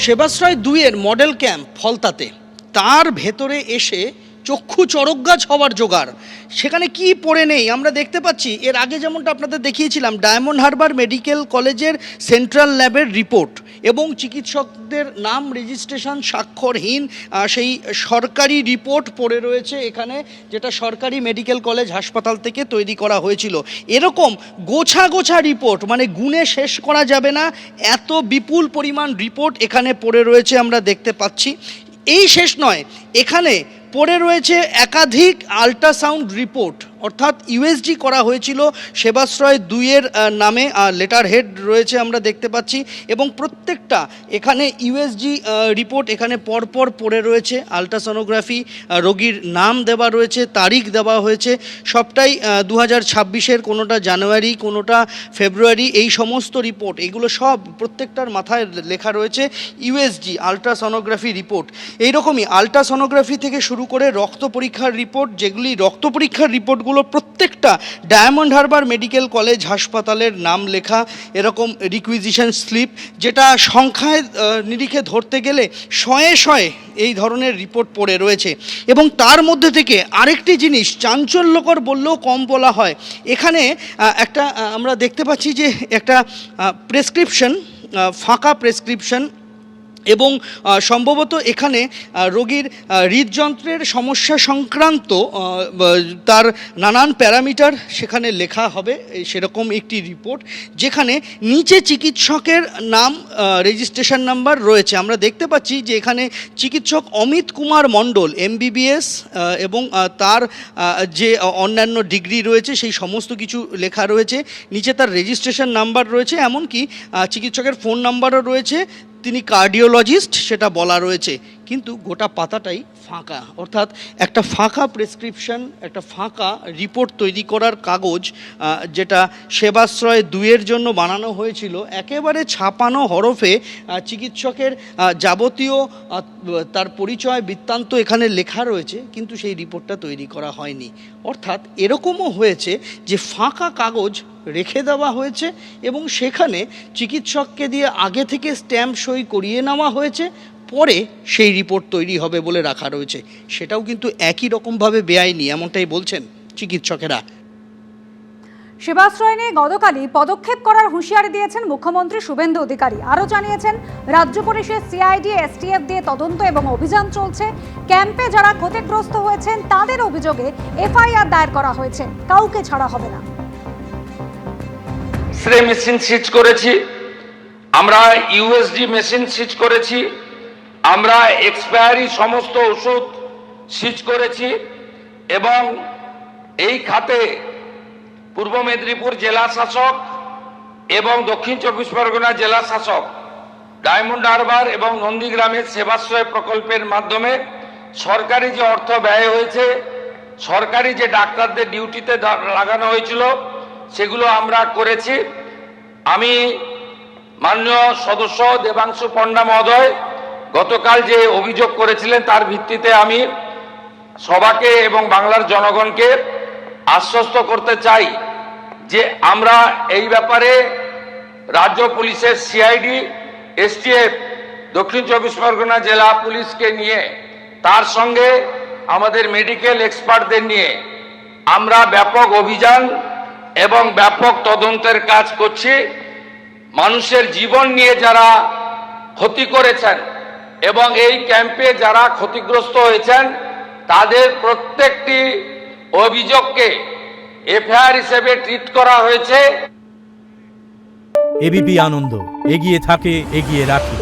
Sebashray ২-এর model camp ফলতাতে, তার ভেতরে এসে চক্ষু চড়কগাছ হওয়ার জোগাড়। সেখানে কি পড়ে নেই আমরা দেখতে পাচ্ছি। এর আগে যেমনটা আপনাদের দেখিয়েছিলাম, ডায়মন্ড হারবার মেডিকেল কলেজের সেন্ট্রাল ল্যাবের রিপোর্ট এবং চিকিৎসকদের নাম রেজিস্ট্রেশন স্বাক্ষরহীন সেই সরকারি রিপোর্ট পড়ে রয়েছে এখানে, যেটা সরকারি মেডিকেল কলেজ হাসপাতাল থেকে তৈরি করা হয়েছিল। এরকম গোছা গোছা রিপোর্ট, মানে গুণে শেষ করা যাবে না, এত বিপুল পরিমাণ রিপোর্ট এখানে পড়ে রয়েছে আমরা দেখতে পাচ্ছি। এই শেষ নয়, এখানে পড়ে রয়েছে একাধিক আল্ট্রাসাউন্ড রিপোর্ট, অর্থাৎ ইউএসজি করা হয়েছিল সেবাশ্রয় ২-এর নামে, লেটার হেড রয়েছে আমরা দেখতে পাচ্ছি, এবং প্রত্যেকটা এখানে ইউএসজি রিপোর্ট এখানে পরপর পড়ে রয়েছে। আল্ট্রাসোনোগ্রাফি, রোগীর নাম দেওয়া রয়েছে, তারিখ দেওয়া হয়েছে, সবটাই 2026-এর, কোনোটা জানুয়ারি, কোনোটা ফেব্রুয়ারি, এই সমস্ত রিপোর্ট, এগুলো সব প্রত্যেকটার মাথায় লেখা রয়েছে ইউএসজি আল্ট্রাসোনোগ্রাফি রিপোর্ট। এইরকমই আল্ট্রাসোনোগ্রাফি থেকে শুরু করে রক্ত পরীক্ষার রিপোর্ট, যেগুলি রক্ত পরীক্ষার রিপোর্টগুলো প্রত্যেকটা ডায়মন্ড হারবার মেডিকেল কলেজ হাসপাতালের নাম লেখা, এরকম রিকুইজিশন স্লিপ, যেটা সংখ্যায় নিরিখে ধরতে গেলে শয়ে শয়ে এই ধরনের রিপোর্ট পড়ে রয়েছে। এবং তার মধ্যে থেকে আরেকটি জিনিস চাঞ্চল্যকর বললেও কম বলা হয়, এখানে একটা আমরা দেখতে পাচ্ছি যে একটা প্রেসক্রিপশন, ফাঁকা প্রেসক্রিপশন, এবং সম্ভবত এখানে রোগীর হৃদযন্ত্রের সমস্যা সংক্রান্ত তার নানান প্যারামিটার সেখানে লেখা হবে, সেরকম একটি রিপোর্ট, যেখানে নিচে চিকিৎসকের নাম, রেজিস্ট্রেশন নাম্বার রয়েছে। আমরা দেখতে পাচ্ছি যে এখানে চিকিৎসক অমিত কুমার মণ্ডল এমবিবিএস, এবং তার যে অন্যান্য ডিগ্রি রয়েছে সেই সমস্ত কিছু লেখা রয়েছে। নিচে তার রেজিস্ট্রেশন নাম্বার রয়েছে, এমনকি চিকিৎসকের ফোন নাম্বারও রয়েছে, তিনি কার্ডিওলজিস্ট সেটা বলা রয়েছে। কিন্তু গোটা পাতাটাই ফাঁকা, অর্থাৎ একটা ফাঁকা প্রেসক্রিপশন, একটা ফাঁকা রিপোর্ট তৈরি করার কাগজ, যেটা সেবাশ্রয় ২-এর জন্য বানানো হয়েছিল। একেবারে ছাপানো হরফে চিকিৎসকের যাবতীয় তার পরিচয় বৃত্তান্ত এখানে লেখা রয়েছে, কিন্তু সেই রিপোর্টটা তৈরি করা হয়নি। অর্থাৎ এরকমও হয়েছে যে ফাঁকা কাগজ রেখে দেওয়া হয়েছে এবং সেখানে চিকিৎসককে দিয়ে আগে থেকে স্ট্যাম্প সই করিয়ে নেওয়া হয়েছে, পরে সেই রিপোর্ট তৈরি হবে বলে রাখা রয়েছে। সেটাও কিন্তু একই রকমভাবে বেআইনি, এমনটাই বলছেন চিকিৎসকেরা। সেবাশ্রয় নিয়ে গতকালই পদক্ষেপ করার হুঁশিয়ারি দিয়েছেন মুখ্যমন্ত্রী শুভেন্দু অধিকারী। আরও জানিয়েছেন, রাজ্য পুলিশের সিআইডি, এসটিএফ দিয়ে তদন্ত এবং অভিযান চলছে। ক্যাম্পে যারা ক্ষতিগ্রস্ত হয়েছেন তাদের অভিযোগে এফআইআর দায়ের করা হয়েছে, কাউকে ছাড়া হবে না। এক্সরে মেশিন সিজ করেছি আমরা, ইউএসডি মেশিন সিজ করেছি আমরা, এক্সপায়ারি সমস্ত ওষুধ সিজ করেছি, এবং এই খাতে পূর্ব মেদিনীপুর জেলা শাসক এবং দক্ষিণ চব্বিশ পরগনা জেলা শাসক ডায়মন্ড হারবার এবং নন্দীগ্রামের সেবাশ্রয় প্রকল্পের মাধ্যমে সরকারি যে অর্থ ব্যয় হয়েছে, সরকারি যে ডাক্তারদের ডিউটিতে লাগানো হয়েছিল, সেগুলো আমরা করেছি। আমি মাননীয় সদস্য দেবাংশু পণ্ডা মহোদয় গতকাল যে অভিযোগ করেছিলেন, তার ভিত্তিতে আমি সবাকে এবং বাংলার জনগণকে আশ্বস্ত করতে চাই যে আমরা এই ব্যাপারে রাজ্য পুলিশের সিআইডি, এসটিএফ, দক্ষিণ চব্বিশ পরগনা জেলা পুলিশকে নিয়ে, তার সঙ্গে আমাদের মেডিকেল এক্সপার্টদের নিয়ে আমরা ব্যাপক অভিযান এবং ব্যাপক তদন্তের কাজ করছি। মানুষের জীবন নিয়ে যারা ক্ষতি করেছেন এবং এই ক্যাম্পে যারা ক্ষতিগ্রস্ত হয়েছেন, তাদের প্রত্যেকটি অভিযোগকে এফআইআর হিসেবে ট্রিট করা হয়েছে। এবিপি আনন্দ, এগিয়ে থাকে, এগিয়ে রাখে।